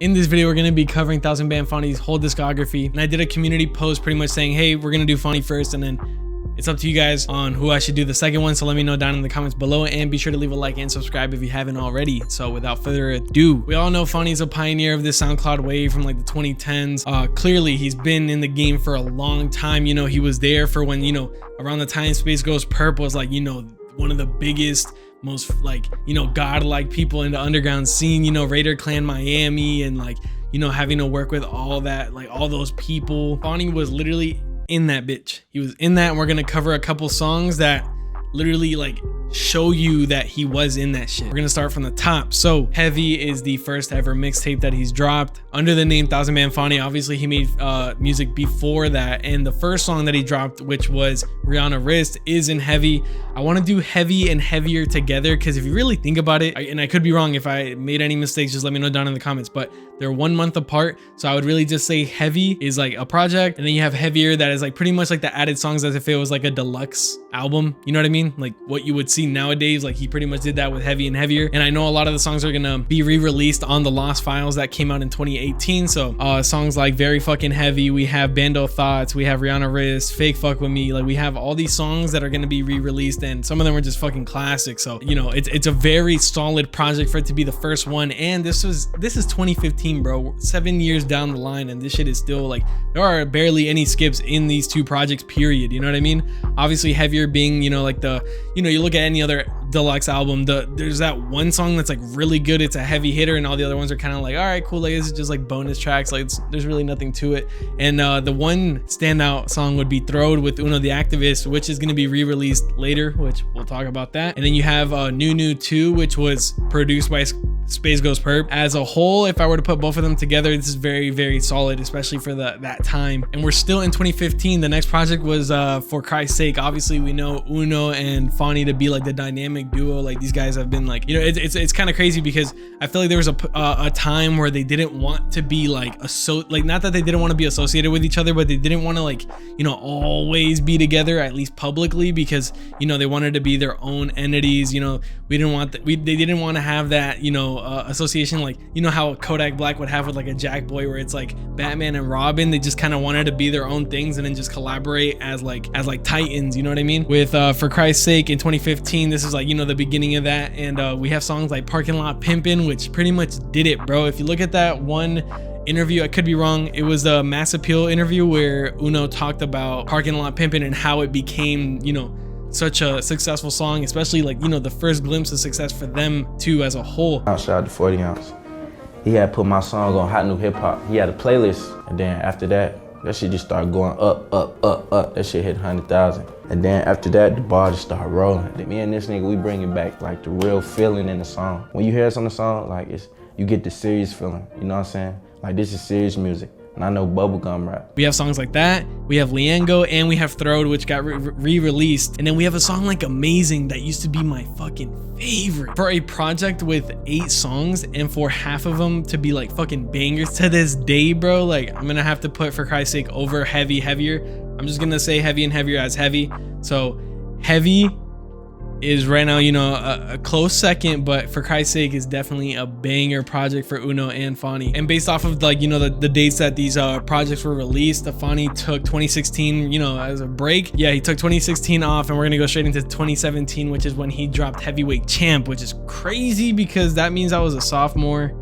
In this video, we're going to be covering Thouxanbanfauni's whole discography, and I did a community post pretty much saying, hey, we're going to do Fauni first, and then it's up to you guys on who I should do the second one. So let me know down in the comments below, and be sure to leave a like and subscribe if you haven't already. So without further ado, we all know Fauni's a pioneer of this SoundCloud wave from like the 2010s. Clearly he's been in the game for a long time. You know, he was there for when, you know, around the time Space Goes Perp was like, you know, one of the biggest, most like, you know, godlike people in the underground scene, you know, Raider Clan Miami, and like, you know, having to work with all that, like all those people. Fauni was literally in that bitch. He was in that, and we're gonna cover a couple songs that literally like show you that he was in that shit. We're gonna start from the top. So Heavy is the first ever mixtape that he's dropped under the name Thouxanbanfauni. Obviously he made music before that, and the first song that he dropped, which was Rihanna Wrist, is in Heavy. I want to do Heavy and Heavier together, because if you really think about it, and I could be wrong, if I made any mistakes, just let me know down in the comments, but they're 1 month apart. So I would really just say Heavy is like a project, and then you have Heavier that is like pretty much like the added songs as if it was like a deluxe album, you know what I mean? Like what you would see nowadays. Like he pretty much did that with Heavy and Heavier. And I know a lot of the songs are gonna be re-released on the Lost Files that came out in 2018. So songs like Very Fucking Heavy, we have Bando Thoughts, we have Rihanna Wrist, Fake Fuck With Me, like we have all these songs that are gonna be re-released, and some of them are just fucking classics. So you know, it's a very solid project for it to be the first one. And this is 2015, bro, 7 years down the line, and this shit is still like, there are barely any skips in these two projects, period, you know what I mean? Obviously Heavier being, you know, like the, you know, you look at any other deluxe album, there's that one song that's like really good, it's a heavy hitter, and all the other ones are kind of like, all right, cool, like this is just like bonus tracks, like there's really nothing to it. And the one standout song would be Throwed with Uno the Activist, which is going to be re-released later, which we'll talk about that. And then you have New 2, which was produced by Space Goes Perp. As a whole, if I were to put both of them together, this is very, very solid, especially for that time. And we're still in 2015. The next project was For Christ's Sake. Obviously we know Uno and Fauni to be like the dynamic duo. Like these guys have been like, you know, it's kind of crazy, because I feel like there was a time where they didn't want to be like not that they didn't want to be associated with each other, but they didn't want to, like, you know, always be together, at least publicly, because, you know, they wanted to be their own entities. You know, we didn't want they didn't want to have that, you know, association, like, you know how Kodak Black would have with like a Jack Boy, where it's like Batman and Robin. They just kind of wanted to be their own things and then just collaborate as like titans, you know what I mean? With For Christ's Sake in 2015, this is like, you know, the beginning of that. And we have songs like Parking Lot Pimpin', which pretty much did it, bro. If you look at that one interview, I could be wrong, it was the Mass Appeal interview where Uno talked about Parking Lot Pimpin' and how it became, you know, such a successful song, especially like, you know, the first glimpse of success for them too as a whole. Shout out to 40 Ounce. He had put my song on Hot New Hip Hop. He had a playlist, and then after that shit just started going up. That shit hit 100,000. And then after that, the bar just started rolling. Me and this nigga, we bringing back like the real feeling in the song. When you hear us on the song, like you get the serious feeling, you know what I'm saying? Like this is serious music. And I know bubblegum rap. We have songs like that, we have Liengo, and we have Throwed, which got re-released. And then we have a song like Amazing that used to be my fucking favorite. For a project with 8 songs, and for half of them to be like fucking bangers to this day, bro, like I'm gonna have to put For Christ's Sake over Heavier. I'm just gonna say Heavy and Heavier as Heavy. So Heavy is right now, you know, a close second, but For Christ's Sake is definitely a banger project for Uno and Fauni. And based off of like, you know, the dates that these projects were released, the Fauni took 2016, you know, as a break. Yeah, he took 2016 off, and we're gonna go straight into 2017, which is when he dropped Heavyweight Champ, which is crazy because that means I was a sophomore.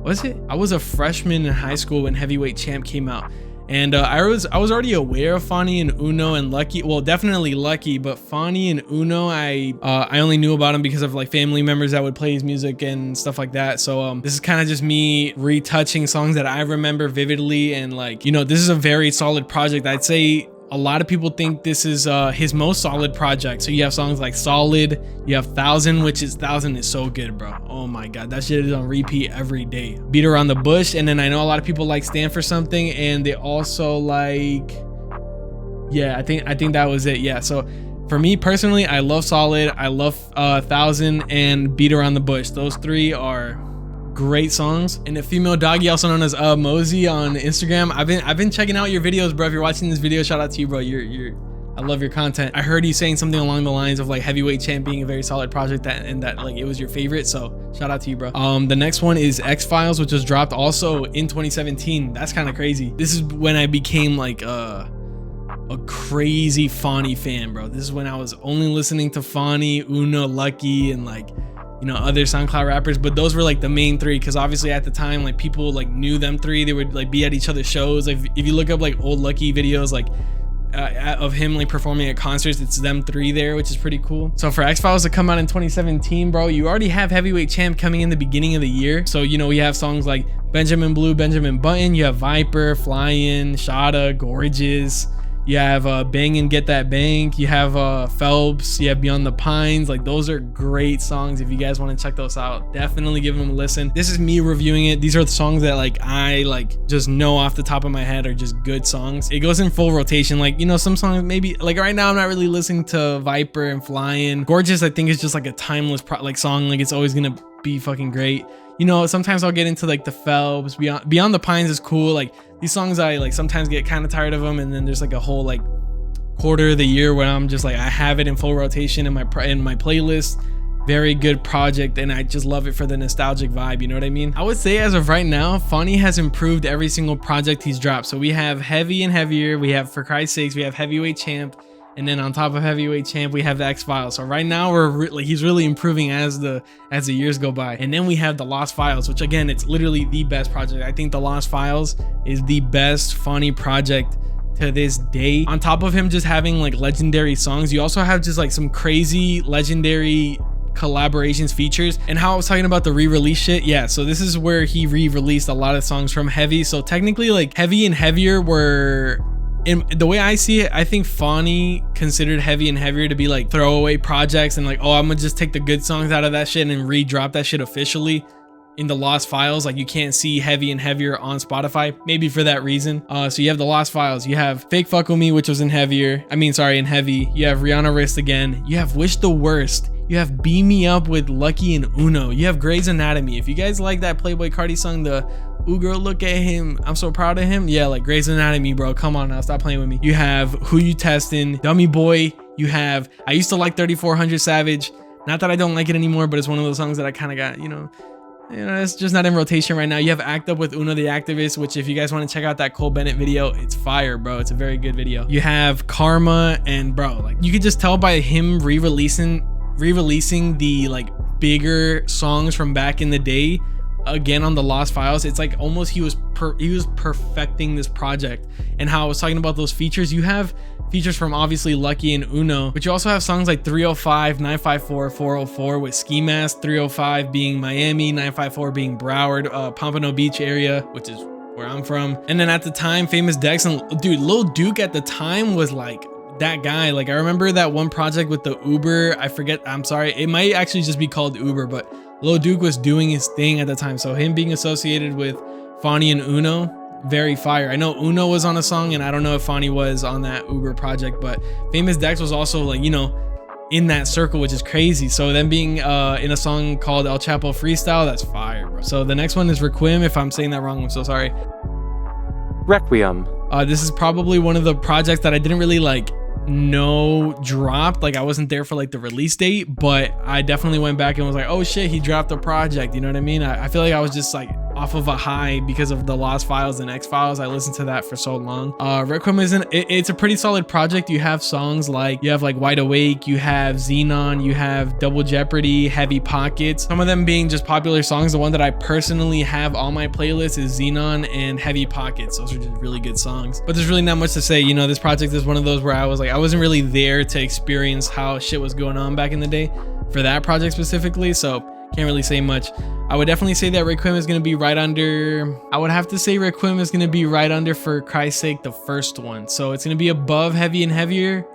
Was it? I was a freshman in high school when Heavyweight Champ came out. And I was already aware of Fauni and Uno and Lucky. Well, definitely Lucky, but Fauni and Uno, I only knew about him because of like family members that would play his music and stuff like that. So this is kind of just me retouching songs that I remember vividly, and like, you know, this is a very solid project. I'd say a lot of people think this is his most solid project. So you have songs like Solid, you have 1000, which is 1000 is so good, bro. Oh my god, that shit is on repeat every day. Beat Around the Bush, and then I know a lot of people like Stand for Something, and they also like, yeah, I think that was it. Yeah, so for me personally, I love Solid, I love 1000, and Beat Around the Bush. Those 3 are great songs. And the Female Doggy, also known as Mosey on Instagram, I've been checking out your videos, bro. If you're watching this video, shout out to you, bro. You're I love your content. I heard you saying something along the lines of like Heavyweight Champ being a very solid project and that like it was your favorite. So shout out to you, bro. The next one is X-Files, which was dropped also in 2017. That's kind of crazy. This is when I became like a crazy Fauni fan, bro. This is when I was only listening to Fauni, Uno, Lucky, and like, you know, other SoundCloud rappers, but those were like the main three, because obviously at the time like people like knew them three. They would like be at each other's shows. Like if you look up like old Lucky videos, like of him like performing at concerts, it's them three there, which is pretty cool. So for X-Files to come out in 2017, bro, you already have Heavyweight Champ coming in the beginning of the year. So, you know, we have songs like Benjamin Blue, Benjamin Button, you have Viper, Flyin', Shada, Gorgeous, you have Bang and Get That Bank, you have Phelps, you have Beyond the Pines. Like those are great songs. If you guys want to check those out, definitely give them a listen. This is me reviewing it. These are the songs that like I like just know off the top of my head are just good songs. It goes in full rotation. Like, you know, some songs maybe like right now I'm not really listening to Viper and Flyin'. Gorgeous I think is just like a timeless like song. Like it's always gonna be fucking great. You know, sometimes I'll get into like the Phelps. Beyond the Pines is cool. Like these songs I like sometimes get kind of tired of them, and then there's like a whole like quarter of the year where I'm just like I have it in full rotation in my playlist. Very good project, and I just love it for the nostalgic vibe, you know what I mean? I would say as of right now, Fauni has improved every single project he's dropped. So we have Heavy and Heavier, we have For Christ's Sakes, we have Heavyweight Champ, and then on top of Heavyweight Champ, we have the X-Files. So right now he's really improving as the years go by. And then we have the Lost Files, which again, it's literally the best project. I think the Lost Files is the best Fauni project to this day. On top of him just having like legendary songs, you also have just like some crazy legendary collaborations, features. And how I was talking about the re-release shit, yeah, so this is where he re-released a lot of songs from Heavy. So technically like Heavy and Heavier were, in the way I see it, I think Fauni considered Heavy and Heavier to be like throwaway projects, and like, oh, I'm gonna just take the good songs out of that shit and re-drop that shit officially in the Lost Files. Like you can't see Heavy and Heavier on Spotify, maybe for that reason. So you have the Lost Files, you have Fake Fuck With Me, which was in Heavier, in Heavy, you have Rihanna Wrist Again, you have Wish the Worst, you have Beam Me Up with Lucky and Uno, you have Grey's Anatomy. If you guys like that Playboi Carti song, the ooh girl look at him, I'm so proud of him, yeah, like Grey's Anatomy, bro, come on now, stop playing with me. You have Who You Testin', Dummy Boy, you have I Used to Like 3400 Savage, not that I don't like it anymore, but it's one of those songs that I kind of got, you know, it's just not in rotation right now. You have Act Up with Uno the Activist, which if you guys want to check out that Cole Bennett video, it's fire, bro. It's a very good video. You have Karma, and bro, like you could just tell by him re-releasing the like bigger songs from back in the day again on the Lost Files. It's like almost he was perfecting this project. And how I was talking about those features, you have features from obviously Lucky and Uno, but you also have songs like 305, 954, 404 with Ski Mask, 305 being Miami, 954 being Broward, Pompano Beach area, which is where I'm from. And then at the time, Famous Dex, and dude, Lil Duke at the time was like that guy. Like I remember that one project with the Uber, I forget, I'm sorry, it might actually just be called Uber, but Lil Duke was doing his thing at the time. So him being associated with Fauni and Uno, very fire. I know Uno was on a song, and I don't know if Fauni was on that Uber project, but Famous Dex was also like, you know, in that circle, which is crazy. So them being in a song called El Chapo Freestyle, that's fire, bro. So the next one is Requiem. If I'm saying that wrong, I'm so sorry. Requiem. This is probably one of the projects that I didn't really like know dropped. Like I wasn't there for like the release date, but I definitely went back and was like, oh shit, he dropped a project, you know what I mean? I feel like I was just like off of a high because of the Lost Files and X-Files. I listened to that for so long. Requiem it's a pretty solid project. You have songs like, you have like Wide Awake, you have Xenon, you have Double Jeopardy, Heavy Pockets, some of them being just popular songs. The one that I personally have on my playlist is Xenon and Heavy Pockets. Those are just really good songs, but there's really not much to say. You know, this project is one of those where I was like, I wasn't really there to experience how shit was going on back in the day for that project specifically, so can't really say much. I would definitely say that Requiem is going to be right under, I would have to say Requiem is going to be right under For Christ's Sake, the first one. So it's going to be above Heavy and Heavier,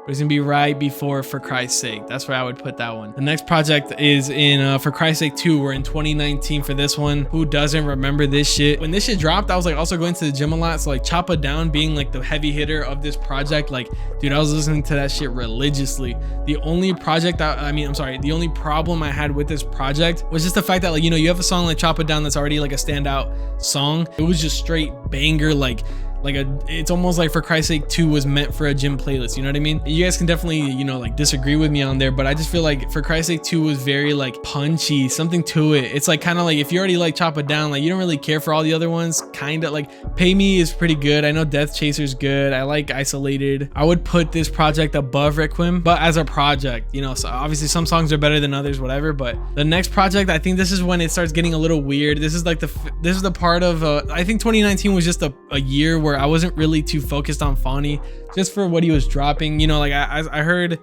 but it's gonna be right before For Christ's Sake. That's where I would put that one. The next project is in For Christ's Sake 2. We're in 2019 for this one. Who doesn't remember this shit? When this shit dropped, I was like also going to the gym a lot. So like Choppa Down being like the heavy hitter of this project, like dude, I was listening to that shit religiously. The only project the only problem I had with this project was just the fact that, like, you know, you have a song like Choppa Down that's already like a standout song. It was just straight banger, like it's almost like For Christ's Sake 2 was meant for a gym playlist, you know what I mean? You guys can definitely, you know, like disagree with me on there, but I just feel like For Christ's Sake 2 was very like punchy, something to it. It's like kind of like if you already like Chop It Down, like you don't really care for all the other ones, kind of like Pay Me is pretty good. I know Death Chaser's good. I like Isolated. I would put this project above Requiem, but as a project, you know, so obviously some songs are better than others, whatever, but the next project, I think this is when it starts getting a little weird. This is like this is the part of I think 2019 was just a year where I wasn't really too focused on Fauni just for what he was dropping, you know, like I heard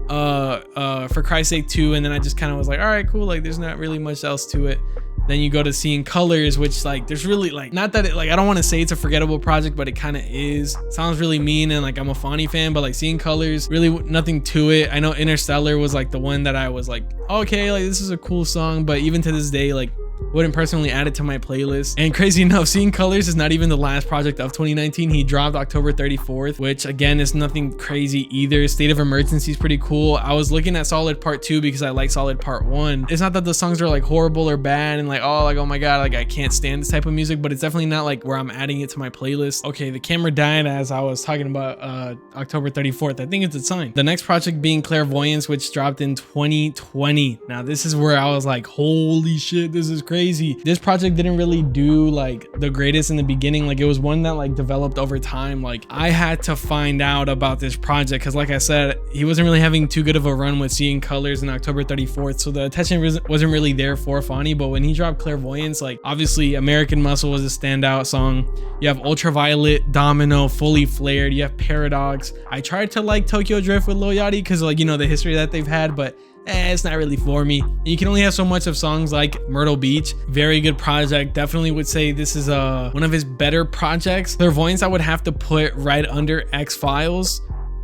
For Christ's Sake 2, and then I just kind of was like, all right, cool, like there's not really much else to it. Then you go to Seeing Colors, which like there's really like, not that it, like I don't want to say it's a forgettable project, but it kind of is. Sounds really mean, and like I'm a Fauni fan, but like Seeing Colors, really nothing to it. I know Interstellar was like the one that I was like, okay, like this is a cool song, but even to this day, like wouldn't personally add it to my playlist. And crazy enough, Seeing Colors is not even the last project of 2019. He dropped October 34th, which again is nothing crazy either. State of Emergency is pretty cool. I was looking at Solid Part 2 because I like Solid Part 1. It's not that the songs are like horrible or bad and like, oh my god, like I can't stand this type of music, but it's definitely not like where I'm adding it to my playlist. Okay, The Camera Died, as I was talking about October 34th. I think it's a sign. The next project being Clairvoyance, which dropped in 2020. Now this is where I was like, holy shit, this is crazy. This project didn't really do like the greatest in the beginning. Like it was one that like developed over time. Like I had to find out about this project because like I said, he wasn't really having too good of a run with Seeing Colors in October 34th, so the attention wasn't really there for Fauni. But when he dropped Clairvoyance, like obviously American Muscle was a standout song. You have Ultraviolet, Domino, Fully Flared, you have Paradox. I tried to like Tokyo Drift with Lil Yachty because like, you know, the history that they've had, but it's not really for me. You can only have so much of songs like Myrtle Beach. Very good project. Definitely would say this is one of his better projects. Clairvoyance I would have to put right under X-Files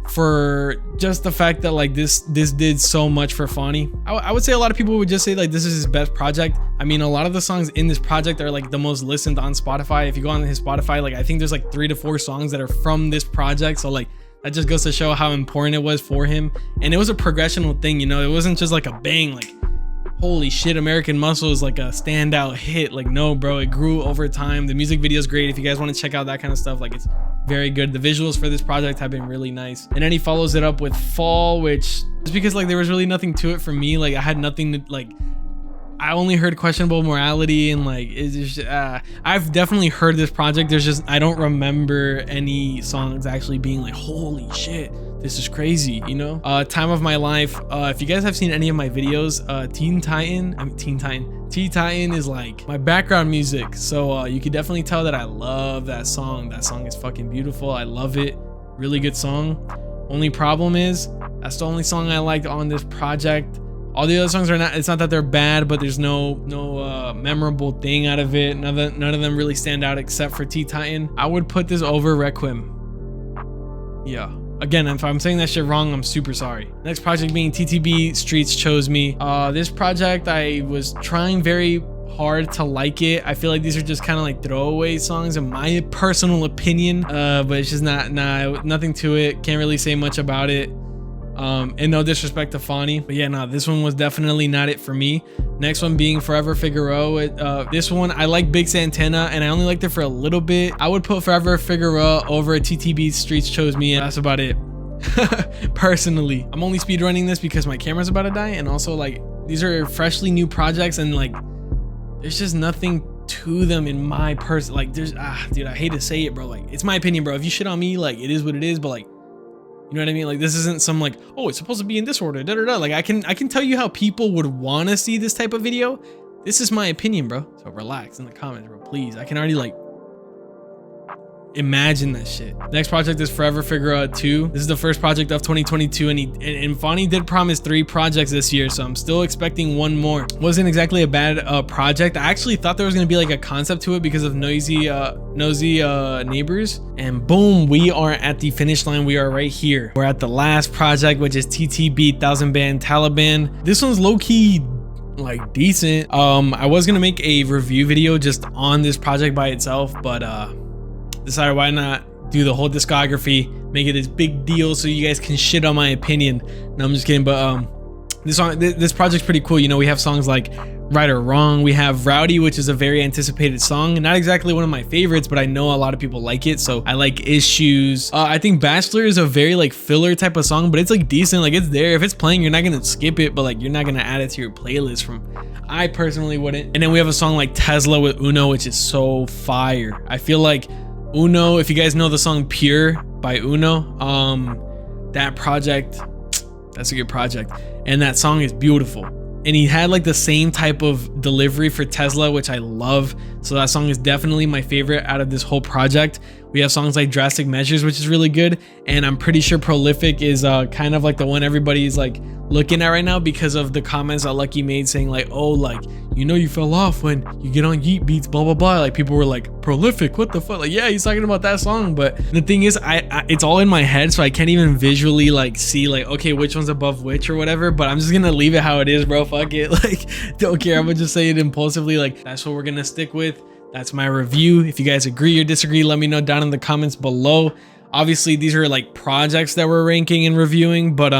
for just the fact that like this did so much for Fauni. I would say a lot of people would just say like this is his best project. I mean, a lot of the songs in this project are like the most listened on Spotify. If you go on his Spotify, like I think there's like 3 to 4 songs that are from this project. So like that just goes to show how important it was for him. And it was a progressional thing, you know, it wasn't just like a bang, like holy shit, American Muscle is like a standout hit. Like no, bro, it grew over time. The music video is great. If you guys want to check out that kind of stuff, like it's very good. The visuals for this project have been really nice. And then he follows it up with Fall, which is because like there was really nothing to it for me. Like I had nothing to like, I only heard Questionable Morality, and like it's just I've definitely heard this project. There's just I don't remember any songs actually being like holy shit, this is crazy, you know. Time of My Life, if you guys have seen any of my videos, Teen Titan is like my background music, so you can definitely tell that I love that song. That song is fucking beautiful. I love it. Really good song. Only problem is that's the only song I liked on this project. All the other songs are not, it's not that they're bad, but there's no memorable thing out of it. None of them really stand out except for Teen Titan. I would put this over Requiem. Yeah. Again, if I'm saying that shit wrong, I'm super sorry. Next project being TTB Streets Chose Me. This project, I was trying very hard to like it. I feel like these are just kind of like throwaway songs in my personal opinion, but it's just nothing to it. Can't really say much about it. And no disrespect to Fauni, but yeah, no, this one was definitely not it for me. Next one being Forever Figueroa. This one, I like Big Santana, and I only liked it for a little bit. I would put Forever Figueroa over TTB Streets Chose Me, and that's about it. Personally, I'm only speedrunning this because my camera's about to die, and also like these are freshly new projects, and like there's just nothing to them in my person. Like there's dude, I hate to say it, bro, like it's my opinion, bro. If you shit on me, like it is what it is, but like, you know what I mean? Like this isn't some like, oh, it's supposed to be in this order, da da da. Like I can tell you how people would want to see this type of video. This is my opinion, bro. So relax in the comments, bro, please. I can already like imagine that shit. Next project is Forever Figueroa 2. This is the first project of 2022, and Fauni did promise 3 projects this year, so I'm still expecting 1 more. Wasn't exactly a bad project. I actually thought there was gonna be like a concept to it because of nosy neighbors, and boom, we are at the finish line. We are right here. We're at the last project, which is TTB Thouxanbanfauni. This one's low-key like decent. I was gonna make a review video just on this project by itself, but decided why not do the whole discography, make it this big deal so you guys can shit on my opinion. No, I'm just kidding, but this project's pretty cool. You know, we have songs like Right or Wrong. We have Rowdy, which is a very anticipated song. Not exactly one of my favorites, but I know a lot of people like it, so I like Issues. I think Bachelor is a very like filler type of song, but it's like decent. Like it's there. If it's playing, you're not gonna skip it, but like you're not gonna add it to your playlist. I personally wouldn't. And then we have a song like Tesla with Uno, which is so fire. I feel like Uno, if you guys know the song Pure by Uno, that project, that's a good project. And that song is beautiful. And he had like the same type of delivery for Tesla, which I love. So that song is definitely my favorite out of this whole project. We have songs like Drastic Measures, which is really good. And I'm pretty sure Prolific is kind of like the one everybody's like looking at right now because of the comments that Lucky made saying like, oh, like, you know, you fell off when you get on Yeet Beats, blah, blah, blah. Like people were like, Prolific, what the fuck? Like, yeah, he's talking about that song. But the thing is, it's all in my head. So I can't even visually like see like, okay, which one's above which or whatever. But I'm just going to leave it how it is, bro. Fuck it. Like, don't care. I'm going to just say it impulsively. Like, that's what we're going to stick with. That's my review. If you guys agree or disagree, let me know down in the comments below. Obviously, these are like projects that we're ranking and reviewing, but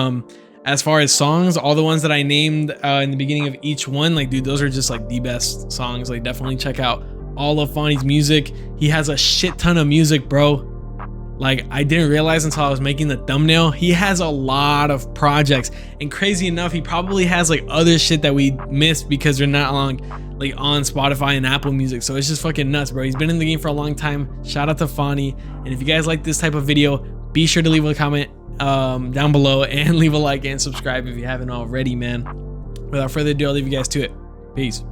as far as songs, all the ones that I named in the beginning of each one, like, dude, those are just like the best songs. Like, definitely check out all of Fauni's music. He has a shit ton of music, bro. Like, I didn't realize until I was making the thumbnail, he has a lot of projects, and crazy enough, he probably has like other shit that we missed because they're not on Spotify and Apple Music. So it's just fucking nuts, bro. He's been in the game for a long time. Shout out to Fauni. And if you guys like this type of video, be sure to leave a comment down below and leave a like and subscribe if you haven't already, man. Without further ado, I'll leave you guys to it. Peace.